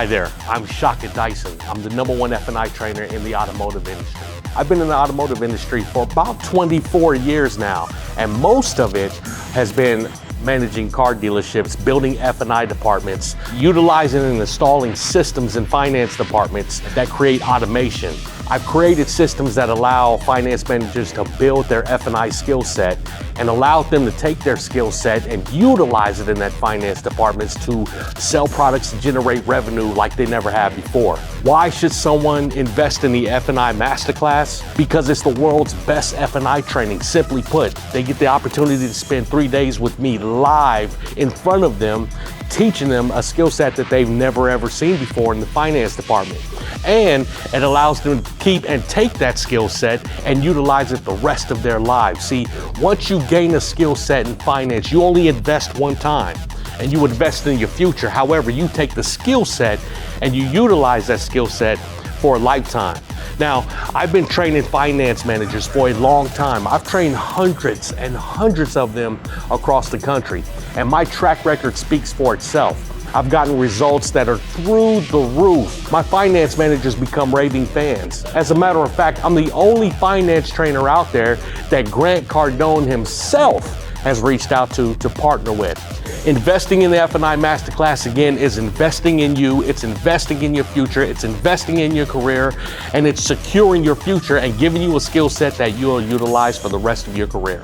Hi there, I'm Shaka Dyson. I'm the #1 F&I trainer in the automotive industry. I've been in the automotive industry for about 24 years now, and most of it has been managing car dealerships, building F&I departments, utilizing and installing systems in finance departments that create automation. I've created systems that allow finance managers to build their F&I skill set and allow them to take their skill set and utilize it in that finance departments to sell products and generate revenue like they never have before. Why should someone invest in the F&I Masterclass? Because it's the world's best F&I training. Simply put, they get the opportunity to spend 3 days with me live in front of them, teaching them a skill set that they've never ever seen before in the finance department. And it allows them to keep and take that skill set and utilize it the rest of their lives. See, once you gain a skill set in finance, you only invest one time and you invest in your future. However, you take the skill set and you utilize that skill set for a lifetime. Now, I've been training finance managers for a long time. I've trained hundreds and hundreds of them across the country, and my track record speaks for itself. I've gotten results that are through the roof. My finance managers become raving fans. As a matter of fact, I'm the only finance trainer out there that Grant Cardone himself has reached out to partner with. Investing in the F&I Masterclass, again, is investing in you, it's investing in your future, it's investing in your career, and it's securing your future and giving you a skill set that you'll utilize for the rest of your career.